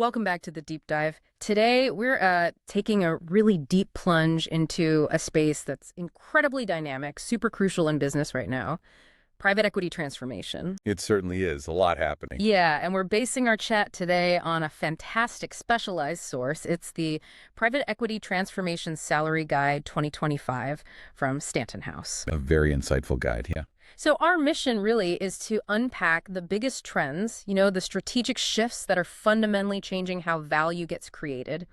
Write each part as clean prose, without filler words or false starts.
Welcome back to the deep dive. Today, we're taking a really deep plunge into a space that's incredibly dynamic, super crucial in business right now, private equity transformation. It certainly is. A lot happening. Yeah, and we're basing our chat today on a fantastic specialized source. It's the Private Equity Transformation Salary Guide 2025 from Stanton House. A very insightful guide, yeah. So our mission really is to unpack the biggest trends, the strategic shifts that are fundamentally changing how value gets created,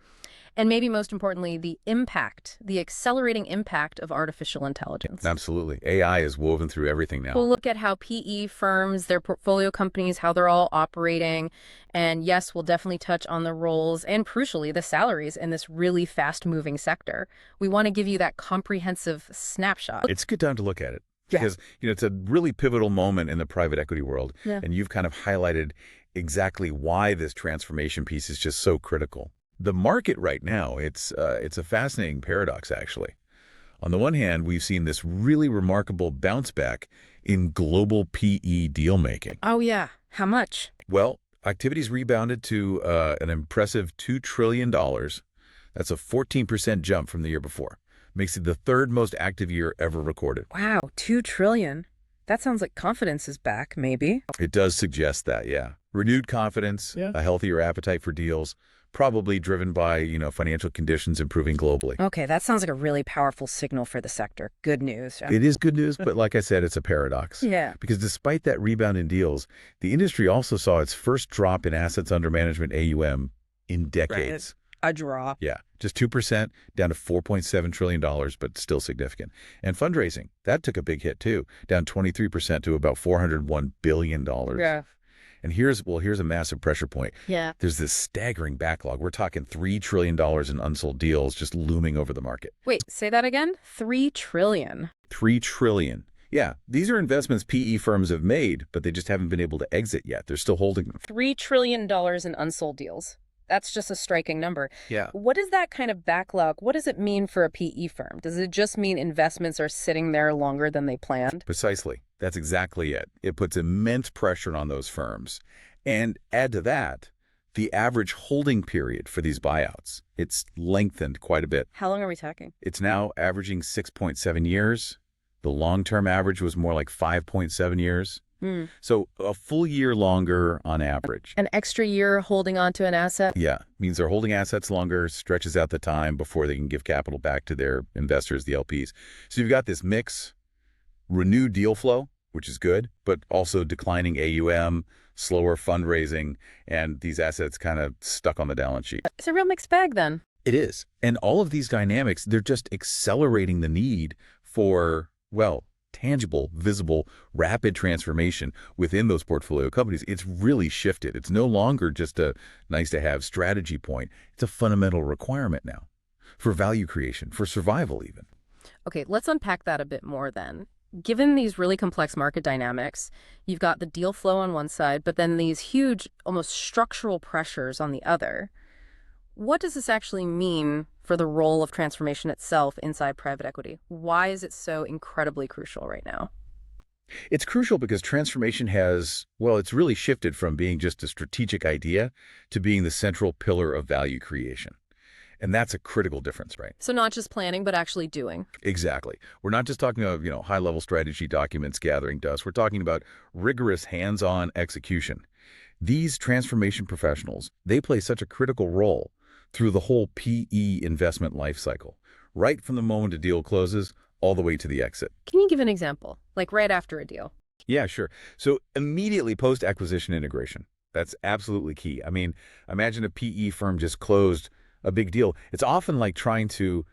and maybe most importantly, the impact, the accelerating impact of artificial intelligence. Absolutely. AI is woven through everything now. We'll look at how PE firms, their portfolio companies, how they're all operating. And yes, we'll definitely touch on the roles and crucially, the salaries in this really fast-moving sector. We want to give you that comprehensive snapshot. It's a good time to look at it. Yeah. Because, it's a really pivotal moment in the private equity world. Yeah. And you've kind of highlighted exactly why this transformation piece is just so critical. The market right now, it's a fascinating paradox, actually. On the one hand, we've seen this really remarkable bounce back in global PE deal making. Oh, yeah. How much? Well, activity's rebounded to an impressive $2 trillion. That's a 14% jump from the year before. Makes it the third most active year ever recorded. Wow, $2 trillion. That sounds like confidence is back, maybe. It does suggest that, yeah. Renewed confidence, a healthier appetite for deals, probably driven by, financial conditions improving globally. Okay, that sounds like a really powerful signal for the sector. Good news. It is good news, but like I said, it's a paradox. Yeah. Because despite that rebound in deals, the industry also saw its first drop in assets under management AUM in decades. A draw. Yeah, just 2% down to $4.7 trillion, but still significant. And fundraising, that took a big hit too, down 23% to about $401 billion. Yeah. And here's a massive pressure point. Yeah. There's this staggering backlog. We're talking $3 trillion in unsold deals just looming over the market. Wait, say that again? $3 trillion. $3 trillion. Yeah, these are investments PE firms have made, but they just haven't been able to exit yet. They're still holding them. $3 trillion in unsold deals. That's just a striking number. Yeah. What is that kind of backlog? What does it mean for a PE firm? Does it just mean investments are sitting there longer than they planned? Precisely. That's exactly it. It puts immense pressure on those firms. And add to that, the average holding period for these buyouts, it's lengthened quite a bit. How long are we talking? It's now averaging 6.7 years. The long-term average was more like 5.7 years. So a full year longer on average. An extra year holding on to an asset? Yeah, means they're holding assets longer, stretches out the time before they can give capital back to their investors, the LPs. So you've got this mix, renewed deal flow, which is good, but also declining AUM, slower fundraising, and these assets kind of stuck on the balance sheet. It's a real mixed bag then. It is. And all of these dynamics, they're just accelerating the need for, tangible, visible, rapid transformation within those portfolio companies. It's really shifted. It's no longer just a nice-to-have strategy point. It's a fundamental requirement now for value creation, for survival even. Okay, let's unpack that a bit more then. Given these really complex market dynamics, you've got the deal flow on one side, but then these huge, almost structural pressures on the other. What does this actually mean for the role of transformation itself inside private equity? Why is it so incredibly crucial right now? It's crucial because transformation has, it's really shifted from being just a strategic idea to being the central pillar of value creation. And that's a critical difference, right? So not just planning, but actually doing. Exactly. We're not just talking about, high-level strategy documents gathering dust. We're talking about rigorous hands-on execution. These transformation professionals, they play such a critical role through the whole PE investment life cycle, right from the moment a deal closes all the way to the exit. Can you give an example, like right after a deal? Yeah, sure. So immediately post-acquisition integration, that's absolutely key. I mean, imagine a PE firm just closed a big deal. It's often like trying to,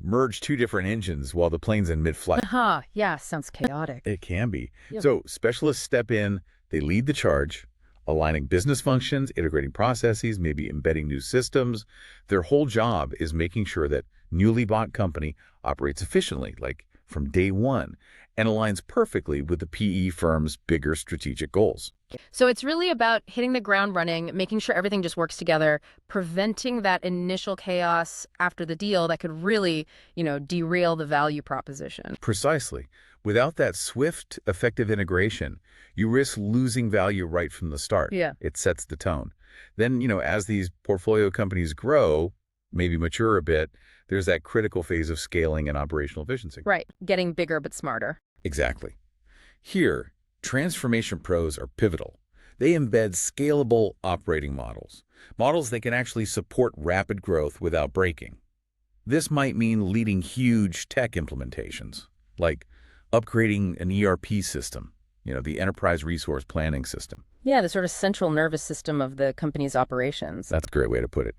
merge two different engines while the plane's in mid-flight. Yeah, sounds chaotic. It can be. Yep. So specialists step in, they lead the charge, aligning business functions, integrating processes, maybe embedding new systems. Their whole job is making sure that newly bought company operates efficiently, like from day one, and aligns perfectly with the PE firm's bigger strategic goals. So it's really about hitting the ground running, making sure everything just works together, preventing that initial chaos after the deal that could really, derail the value proposition. Precisely. Without that swift, effective integration, you risk losing value right from the start. Yeah. It sets the tone. Then, as these portfolio companies grow, maybe mature a bit, there's that critical phase of scaling and operational efficiency. Right. Getting bigger but smarter. Exactly. Here, transformation pros are pivotal. They embed scalable operating models, models that can actually support rapid growth without breaking. This might mean leading huge tech implementations, like upgrading an ERP system, the enterprise resource planning system. Yeah, the sort of central nervous system of the company's operations. That's a great way to put it.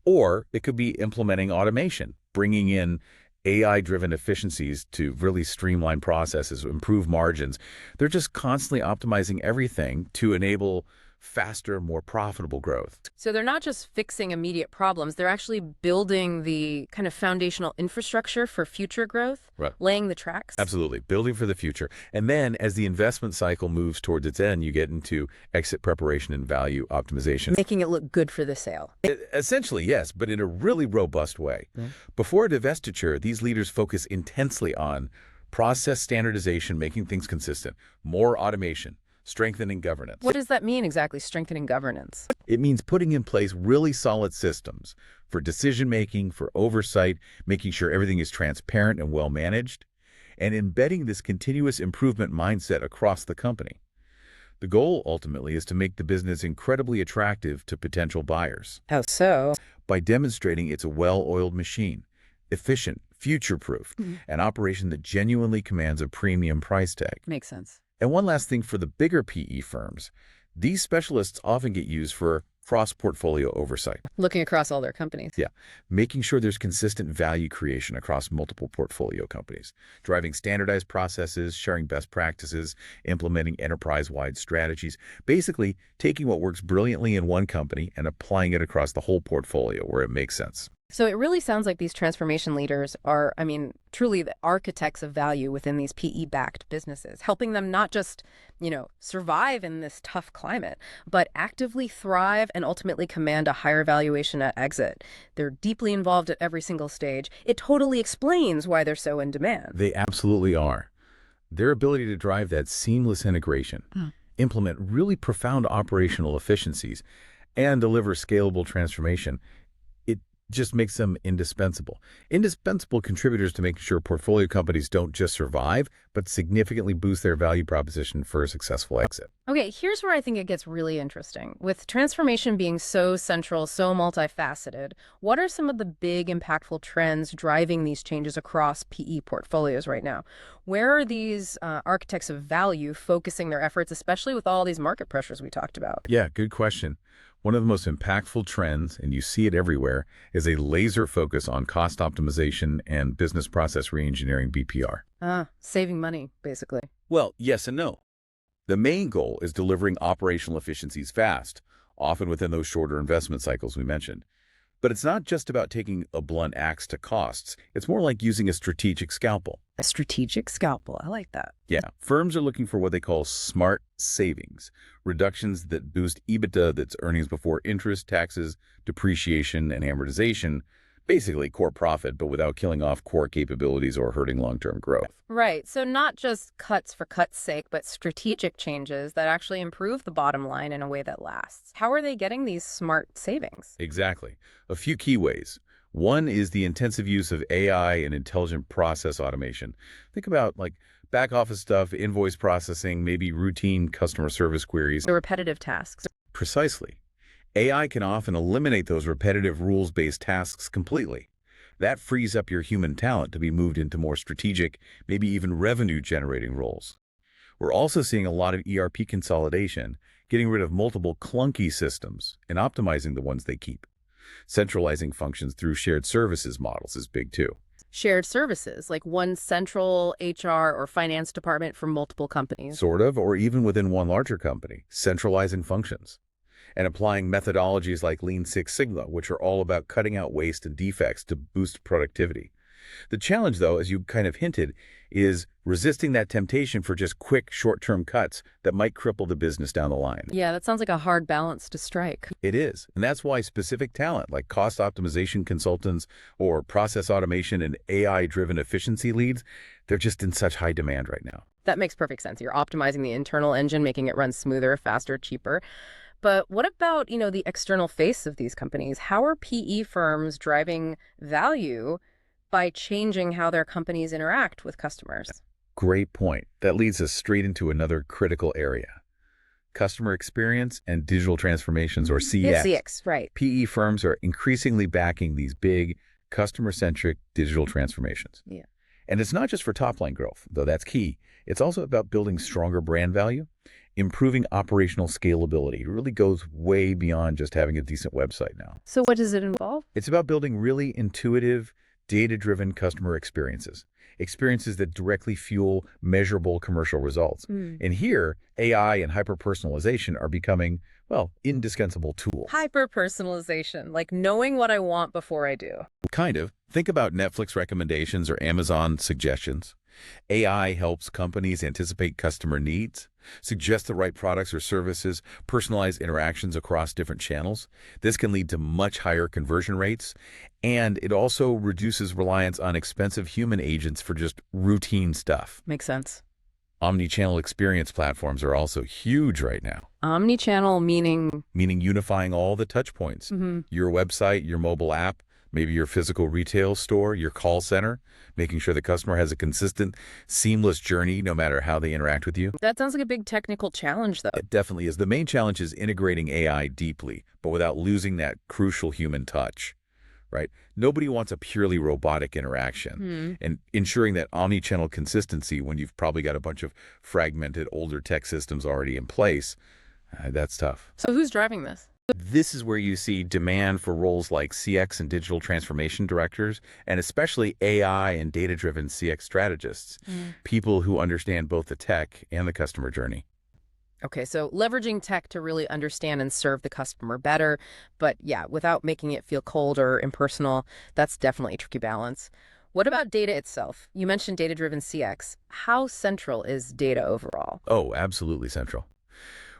Or it could be implementing automation, bringing in AI-driven efficiencies to really streamline processes, improve margins. They're just constantly optimizing everything to enable faster, more profitable growth. So they're not just fixing immediate problems, they're actually building the kind of foundational infrastructure for future growth, Right. laying the tracks. Absolutely. Building for the future. And then as the investment cycle moves towards its end, you get into exit preparation and value optimization. Making it look good for the sale. Essentially, yes, but in a really robust way. Yeah. Before divestiture, these leaders focus intensely on process standardization, making things consistent, more automation, strengthening governance. What does that mean exactly, strengthening governance? It means putting in place really solid systems for decision-making, for oversight, making sure everything is transparent and well-managed, and embedding this continuous improvement mindset across the company. The goal, ultimately, is to make the business incredibly attractive to potential buyers How so? by demonstrating it's a well-oiled machine, efficient, future-proof, an operation that genuinely commands a premium price tag. Makes sense. And one last thing for the bigger PE firms, these specialists often get used for cross-portfolio oversight. Looking across all their companies. Yeah, making sure there's consistent value creation across multiple portfolio companies, driving standardized processes, sharing best practices, implementing enterprise-wide strategies, basically taking what works brilliantly in one company and applying it across the whole portfolio where it makes sense. So it really sounds like these transformation leaders are, truly the architects of value within these PE-backed businesses, helping them not just, survive in this tough climate, but actively thrive and ultimately command a higher valuation at exit. They're deeply involved at every single stage. It totally explains why they're so in demand. They absolutely are. Their ability to drive that seamless integration, implement really profound operational efficiencies, and deliver scalable transformation, just makes them indispensable. Indispensable contributors to making sure portfolio companies don't just survive, but significantly boost their value proposition for a successful exit. Okay, here's where I think it gets really interesting. With transformation being so central, so multifaceted, what are some of the big impactful trends driving these changes across PE portfolios right now? Where are these architects of value focusing their efforts, especially with all these market pressures we talked about? Yeah, good question. One of the most impactful trends, and you see it everywhere, is a laser focus on cost optimization and business process reengineering, BPR. Saving money, basically. Well, yes and no. The main goal is delivering operational efficiencies fast, often within those shorter investment cycles we mentioned. But it's not just about taking a blunt axe to costs. It's more like using a strategic scalpel. A strategic scalpel. I like that. Yeah, firms are looking for what they call smart savings, reductions that boost EBITDA, that's earnings before interest, taxes, depreciation, and amortization, basically core profit, but without killing off core capabilities or hurting long-term growth. Right. So not just cuts for cuts' sake, but strategic changes that actually improve the bottom line in a way that lasts. How are they getting these smart savings? Exactly. A few key ways. One is the intensive use of AI and intelligent process automation. Think about like back office stuff, invoice processing, maybe routine customer service queries. The repetitive tasks. Precisely. AI can often eliminate those repetitive rules-based tasks completely. That frees up your human talent to be moved into more strategic, maybe even revenue-generating roles. We're also seeing a lot of ERP consolidation, getting rid of multiple clunky systems and optimizing the ones they keep. Centralizing functions through shared services models is big too. Shared services, like one central HR or finance department for multiple companies. Sort of, or even within one larger company, centralizing functions. And applying methodologies like Lean Six Sigma, which are all about cutting out waste and defects to boost productivity. The challenge, though, as you kind of hinted, is resisting that temptation for just quick, short-term cuts that might cripple the business down the line. Yeah, that sounds like a hard balance to strike. It is, and that's why specific talent like cost optimization consultants or process automation and AI-driven efficiency leads, they're just in such high demand right now. That makes perfect sense. You're optimizing the internal engine, making it run smoother, faster, cheaper. But what about, the external face of these companies? How are PE firms driving value by changing how their companies interact with customers? Great point. That leads us straight into another critical area. Customer experience and digital transformations, or Yeah, CX. CX, right. PE firms are increasingly backing these big, customer-centric digital transformations. Yeah. And it's not just for top-line growth, though that's key. It's also about building stronger brand value, improving operational scalability. It really goes way beyond just having a decent website now. So what does it involve? It's about building really intuitive, data-driven customer experiences that directly fuel measurable commercial results. Mm. And here, AI and hyper-personalization are becoming, well, indispensable tools. Hyper-personalization, like knowing what I want before I do. Kind of. Think about Netflix recommendations or Amazon suggestions. AI helps companies anticipate customer needs, suggest the right products or services, personalize interactions across different channels. This can lead to much higher conversion rates, and it also reduces reliance on expensive human agents for just routine stuff. Makes sense. Omnichannel experience platforms are also huge right now. Omnichannel meaning? Meaning unifying all the touch points. Your website, your mobile app, maybe your physical retail store, your call center, making sure the customer has a consistent, seamless journey no matter how they interact with you. That sounds like a big technical challenge, though. It definitely is. The main challenge is integrating AI deeply, but without losing that crucial human touch, right? Nobody wants a purely robotic interaction. And ensuring that omni-channel consistency when you've probably got a bunch of fragmented older tech systems already in place, that's tough. So who's driving this? This is where you see demand for roles like CX and digital transformation directors, and especially AI and data-driven CX strategists, people who understand both the tech and the customer journey. Okay, so leveraging tech to really understand and serve the customer better, but yeah, without making it feel cold or impersonal, that's definitely a tricky balance. What about data itself? You mentioned data-driven CX. How central is data overall? Oh, absolutely central.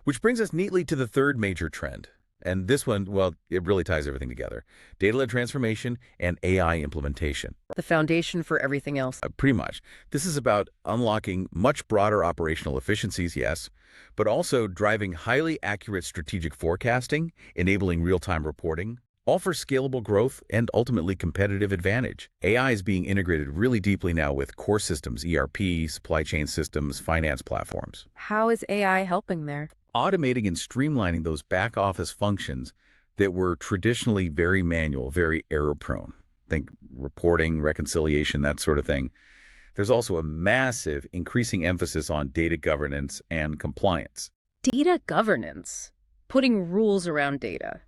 Which brings us neatly to the third major trend. And this one, well, it really ties everything together. Data-led transformation and AI implementation. The foundation for everything else. Pretty much. This is about unlocking much broader operational efficiencies, yes, but also driving highly accurate strategic forecasting, enabling real-time reporting, all for scalable growth and ultimately competitive advantage. AI is being integrated really deeply now with core systems, ERP, supply chain systems, finance platforms. How is AI helping there? Automating and streamlining those back-office functions that were traditionally very manual, very error-prone. Think reporting, reconciliation, that sort of thing. There's also a massive increasing emphasis on data governance and compliance. Data governance. Putting rules around data.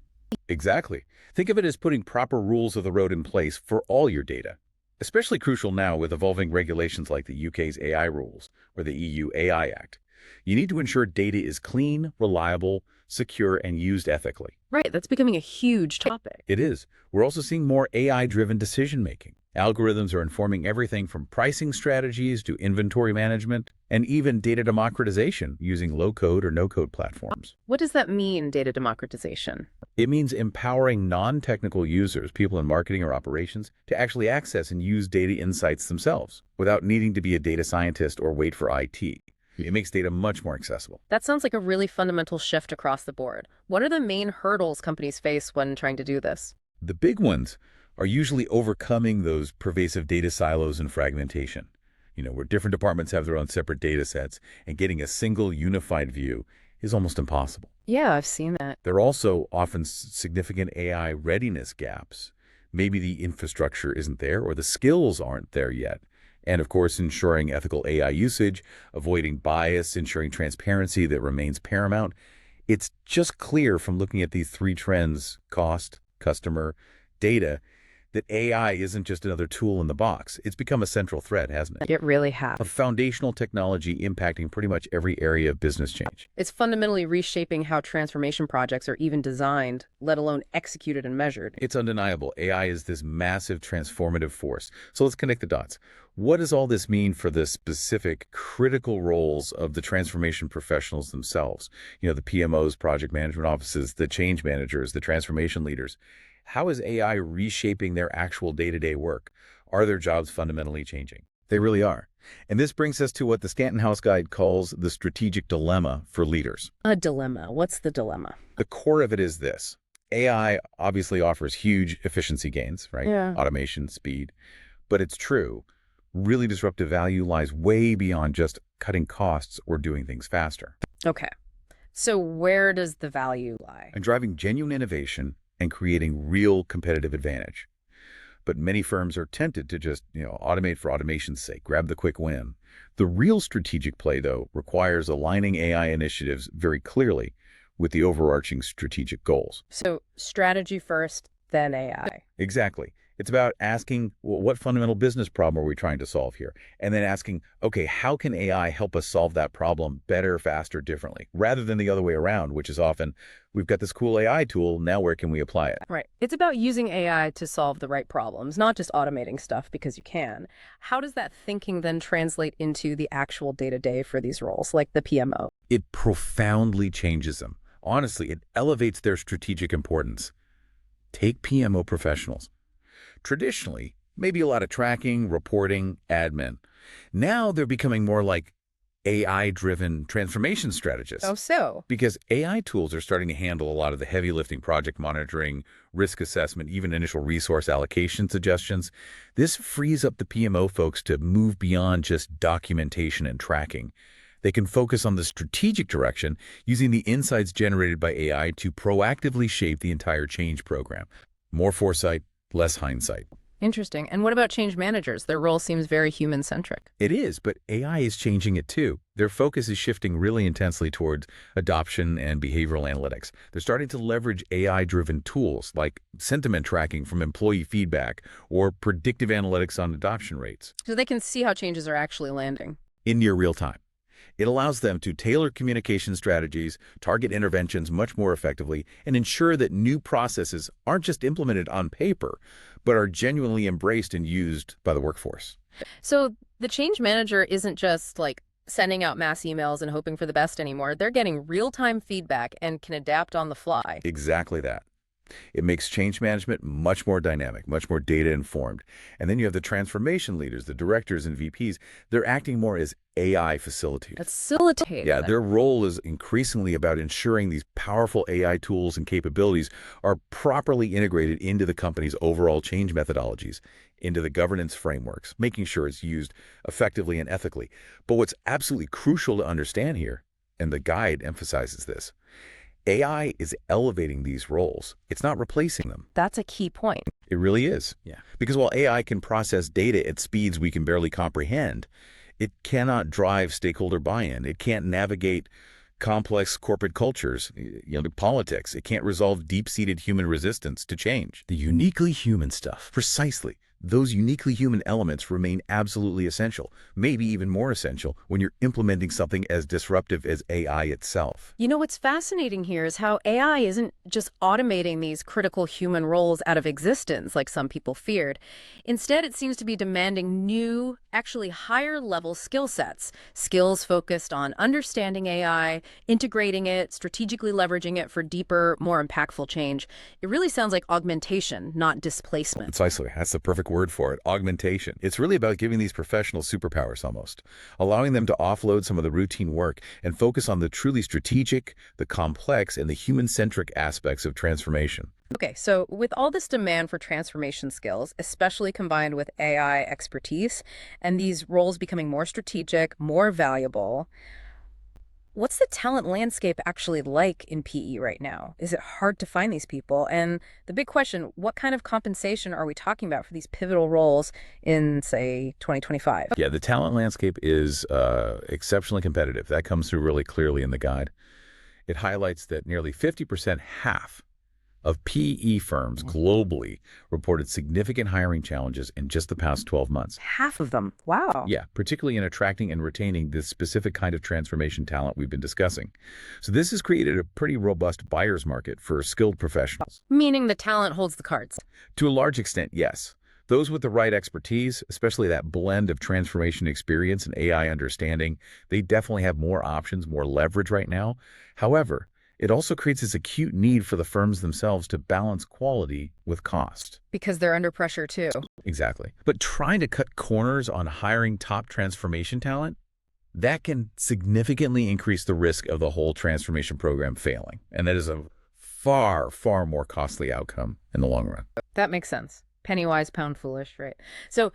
Exactly. Think of it as putting proper rules of the road in place for all your data. Especially crucial now with evolving regulations like the UK's AI rules or the EU AI Act. You need to ensure data is clean, reliable, secure, and used ethically. Right, that's becoming a huge topic. It is. We're also seeing more AI-driven decision-making. Algorithms are informing everything from pricing strategies to inventory management and even data democratization using low-code or no-code platforms. What does that mean, data democratization? It means empowering non-technical users, people in marketing or operations, to actually access and use data insights themselves without needing to be a data scientist or wait for IT. It makes data much more accessible. That sounds like a really fundamental shift across the board. What are the main hurdles companies face when trying to do this? The big ones are usually overcoming those pervasive data silos and fragmentation, where different departments have their own separate data sets, and getting a single unified view is almost impossible. Yeah, I've seen that. There are also often significant AI readiness gaps. Maybe the infrastructure isn't there or the skills aren't there yet. And of course, ensuring ethical AI usage, avoiding bias, ensuring transparency that remains paramount. It's just clear from looking at these three trends, cost, customer, data, that AI isn't just another tool in the box. It's become a central thread, hasn't it? It really has. A foundational technology impacting pretty much every area of business change. It's fundamentally reshaping how transformation projects are even designed, let alone executed and measured. It's undeniable. AI is this massive transformative force. So let's connect the dots. What does all this mean for the specific critical roles of the transformation professionals themselves? The PMOs, project management offices, the change managers, the transformation leaders. How is AI reshaping their actual day-to-day work? Are their jobs fundamentally changing? They really are. And this brings us to what the Stanton House Guide calls the strategic dilemma for leaders. A dilemma. What's the dilemma? The core of it is this. AI obviously offers huge efficiency gains, right? Yeah. Automation, speed. But it's true. Really disruptive value lies way beyond just cutting costs or doing things faster. Okay. So where does the value lie? And driving genuine innovation and creating real competitive advantage. But many firms are tempted to just, automate for automation's sake, grab the quick win. The real strategic play, though, requires aligning AI initiatives very clearly with the overarching strategic goals. So strategy first, then AI. Exactly. It's about asking, well, what fundamental business problem are we trying to solve here? And then asking, okay, how can AI help us solve that problem better, faster, differently? Rather than the other way around, which is often, we've got this cool AI tool, now where can we apply it? Right. It's about using AI to solve the right problems, not just automating stuff because you can. How does that thinking then translate into the actual day-to-day for these roles, like the PMO? It profoundly changes them. Honestly, it elevates their strategic importance. Take PMO professionals. Traditionally, maybe a lot of tracking, reporting, admin. Now they're becoming more like AI-driven transformation strategists. Oh, so? Because AI tools are starting to handle a lot of the heavy lifting, project monitoring, risk assessment, even initial resource allocation suggestions. This frees up the PMO folks to move beyond just documentation and tracking. They can focus on the strategic direction using the insights generated by AI to proactively shape the entire change program. More foresight, less hindsight. Interesting. And what about change managers? Their role seems very human-centric. It is, but AI is changing it too. Their focus is shifting really intensely towards adoption and behavioral analytics. They're starting to leverage AI-driven tools like sentiment tracking from employee feedback or predictive analytics on adoption rates. So they can see how changes are actually landing. In near real time. It allows them to tailor communication strategies, target interventions much more effectively, and ensure that new processes aren't just implemented on paper, but are genuinely embraced and used by the workforce. So the change manager isn't just like sending out mass emails and hoping for the best anymore. They're getting real-time feedback and can adapt on the fly. Exactly that. It makes change management much more dynamic, much more data-informed. And then you have the transformation leaders, the directors and VPs. They're acting more as AI facilitators. Facilitate. Yeah, their role is increasingly about ensuring these powerful AI tools and capabilities are properly integrated into the company's overall change methodologies, into the governance frameworks, making sure it's used effectively and ethically. But what's absolutely crucial to understand here, and the guide emphasizes this, AI is elevating these roles. It's not replacing them. That's a key point. It really is. Yeah. Because while AI can process data at speeds we can barely comprehend, it cannot drive stakeholder buy-in. It can't navigate complex corporate cultures, politics. It can't resolve deep-seated human resistance to change. The uniquely human stuff. Precisely. Those uniquely human elements remain absolutely essential, maybe even more essential when you're implementing something as disruptive as AI itself. You know, what's fascinating here is how AI isn't just automating these critical human roles out of existence, like some people feared. Instead, it seems to be demanding new, actually higher-level skill sets, skills focused on understanding AI, integrating it, strategically leveraging it for deeper, more impactful change. It really sounds like augmentation, not displacement. Precisely. That's the perfect word for it, augmentation. It's really about giving these professionals superpowers almost, allowing them to offload some of the routine work and focus on the truly strategic, the complex, and the human-centric aspects of transformation. Okay, so with all this demand for transformation skills, especially combined with AI expertise, and these roles becoming more strategic, more valuable, what's the talent landscape actually like in PE right now? Is it hard to find these people? And the big question, what kind of compensation are we talking about for these pivotal roles in, say, 2025? Yeah, the talent landscape is exceptionally competitive. That comes through really clearly in the guide. It highlights that nearly 50%, half of PE firms globally reported significant hiring challenges in just the past 12 months. Half of them. Wow. Yeah, particularly in attracting and retaining this specific kind of transformation talent we've been discussing. So this has created a pretty robust buyer's market for skilled professionals. Meaning the talent holds the cards. To a large extent, yes. Those with the right expertise, especially that blend of transformation experience and AI understanding, they definitely have more options, more leverage right now. However, It also creates this acute need for the firms themselves to balance quality with cost. Because they're under pressure too. Exactly. But trying to cut corners on hiring top transformation talent, that can significantly increase the risk of the whole transformation program failing. And that is a far, far more costly outcome in the long run. That makes sense. Penny wise, pound foolish, right? So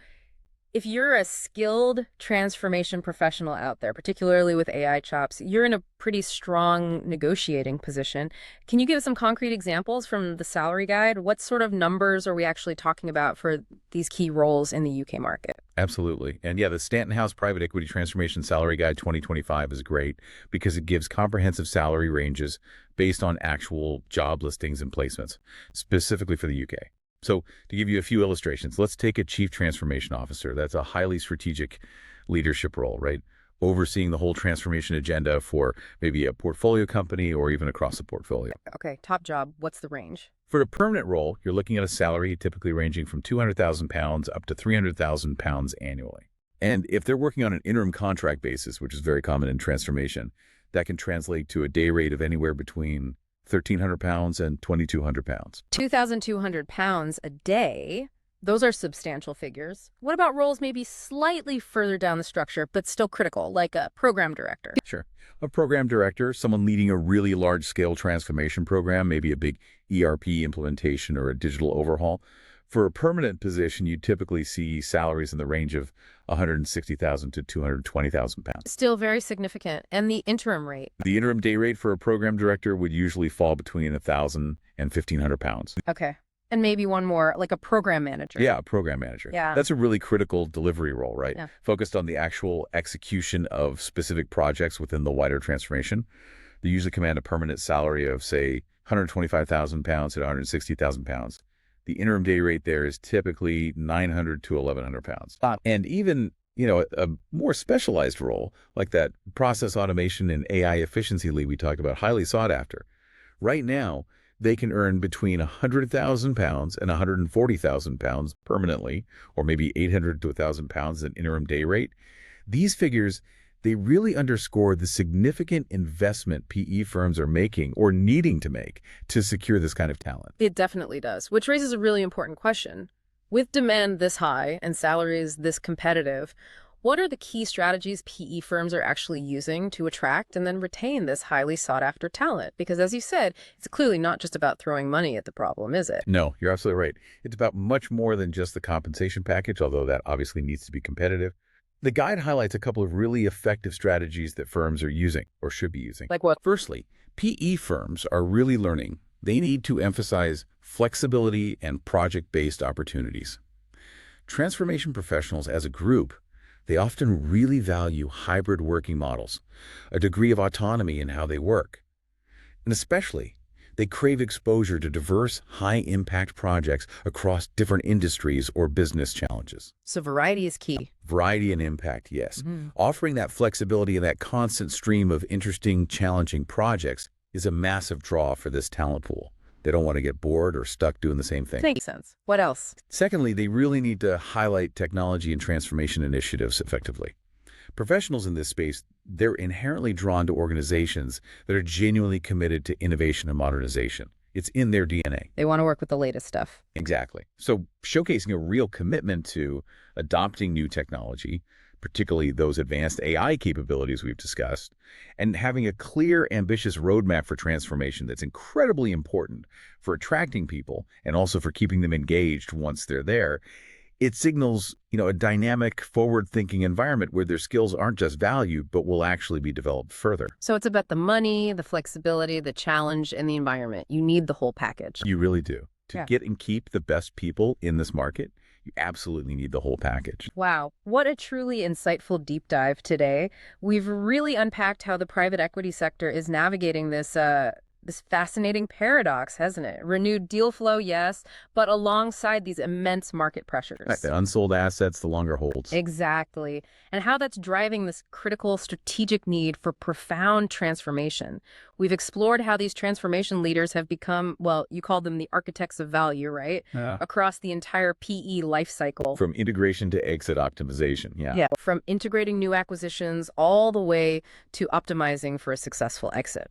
if you're a skilled transformation professional out there, particularly with AI chops, you're in a pretty strong negotiating position. Can you give some concrete examples from the salary guide? What sort of numbers are we actually talking about for these key roles in the UK market? Absolutely. And yeah, the Stanton House Private Equity Transformation Salary Guide 2025 is great because it gives comprehensive salary ranges based on actual job listings and placements, specifically for the UK. So to give you a few illustrations, let's take a chief transformation officer. That's a highly strategic leadership role, right? Overseeing the whole transformation agenda for maybe a portfolio company or even across the portfolio. Okay, top job. What's the range? For a permanent role, you're looking at a salary typically ranging from £200,000 up to £300,000 annually. And if they're working on an interim contract basis, which is very common in transformation, that can translate to a day rate of anywhere between £1,300 and £2,200. £2,200 a day. Those are substantial figures. What about roles maybe slightly further down the structure, but still critical, like a program director? Sure. A program director, someone leading a really large-scale transformation program, maybe a big ERP implementation or a digital overhaul. For a permanent position, you typically see salaries in the range of £160,000 to £220,000. Still very significant. And the interim rate? The interim day rate for a program director would usually fall between £1,000 and £1,500. Okay. And maybe one more, like a program manager. Yeah, a program manager. Yeah. That's a really critical delivery role, right? Yeah. Focused on the actual execution of specific projects within the wider transformation. They usually command a permanent salary of, say, £125,000 to £160,000. The interim day rate there is typically £900 to £1,100. And even, a more specialized role like that process automation and AI efficiency lead we talked about, highly sought after. Right now, they can earn between £100,000 and £140,000 permanently, or maybe £800 to £1,000 in interim day rate. These figures, they really underscore the significant investment PE firms are making or needing to make to secure this kind of talent. It definitely does, which raises a really important question. With demand this high and salaries this competitive, what are the key strategies PE firms are actually using to attract and then retain this highly sought-after talent? Because as you said, it's clearly not just about throwing money at the problem, is it? No, you're absolutely right. It's about much more than just the compensation package, although that obviously needs to be competitive. The guide highlights a couple of really effective strategies that firms are using or should be using. Like what? Firstly, PE firms are really learning they need to emphasize flexibility and project-based opportunities. Transformation professionals as a group, they often really value hybrid working models, a degree of autonomy in how they work. And especially, they crave exposure to diverse, high-impact projects across different industries or business challenges. So variety is key. Variety and impact, yes. Offering that flexibility and that constant stream of interesting, challenging projects is a massive draw for this talent pool. They don't want to get bored or stuck doing the same thing. Makes sense. What else? Secondly, they really need to highlight technology and transformation initiatives effectively. Professionals in this space, they're inherently drawn to organizations that are genuinely committed to innovation and modernization. It's in their DNA. They want to work with the latest stuff. Exactly. So showcasing a real commitment to adopting new technology, particularly those advanced AI capabilities we've discussed, and having a clear, ambitious roadmap for transformation that's incredibly important for attracting people and also for keeping them engaged once they're there. It signals, a dynamic, forward-thinking environment where their skills aren't just valued, but will actually be developed further. So it's about the money, the flexibility, the challenge, and the environment. You need the whole package. You really do. To Yeah. get and keep the best people in this market, you absolutely need the whole package. Wow, what a truly insightful deep dive today. We've really unpacked how the private equity sector is navigating this fascinating paradox, hasn't it? Renewed deal flow, yes, but alongside these immense market pressures. Right, the unsold assets, the longer holds. Exactly. And how that's driving this critical strategic need for profound transformation. We've explored how these transformation leaders have become, well, you call them the architects of value, right? Yeah. Across the entire PE life cycle. From integration to exit optimization, yeah. From integrating new acquisitions all the way to optimizing for a successful exit.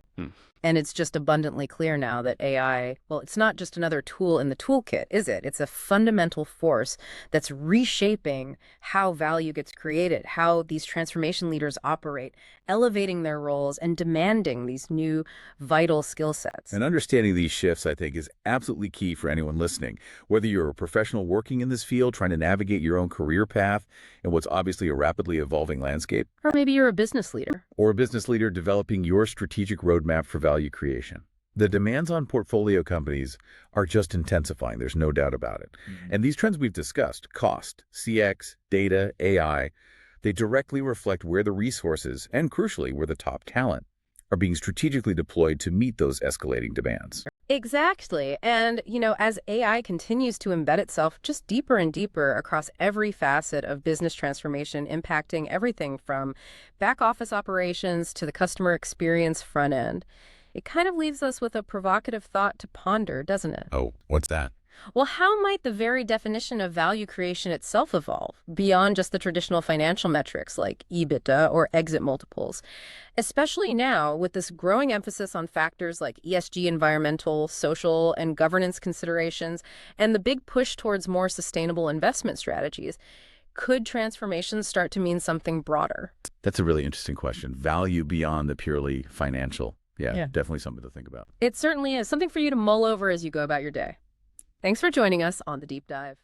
And it's just abundantly clear now that AI, well, it's not just another tool in the toolkit, is it? It's a fundamental force that's reshaping how value gets created, how these transformation leaders operate, elevating their roles and demanding these new vital skill sets. And understanding these shifts, I think, is absolutely key for anyone listening. Whether you're a professional working in this field, trying to navigate your own career path in what's obviously a rapidly evolving landscape, Or maybe you're a business leader. or a business leader developing your strategic roadmap for value creation. The demands on portfolio companies are just intensifying, there's no doubt about it. And these trends we've discussed, cost, CX, data, AI, they directly reflect where the resources, and crucially, where the top talent, are being strategically deployed to meet those escalating demands. Exactly. And, as AI continues to embed itself just deeper and deeper across every facet of business transformation, impacting everything from back office operations to the customer experience front end, it kind of leaves us with a provocative thought to ponder, doesn't it? Oh, what's that? Well, how might the very definition of value creation itself evolve beyond just the traditional financial metrics like EBITDA or exit multiples? Especially now with this growing emphasis on factors like ESG, environmental, social, and governance considerations, and the big push towards more sustainable investment strategies, could transformations start to mean something broader? That's a really interesting question. Value beyond the purely financial. Yeah, Yeah. definitely something to think about. It certainly is something for you to mull over as you go about your day. Thanks for joining us on The Deep Dive.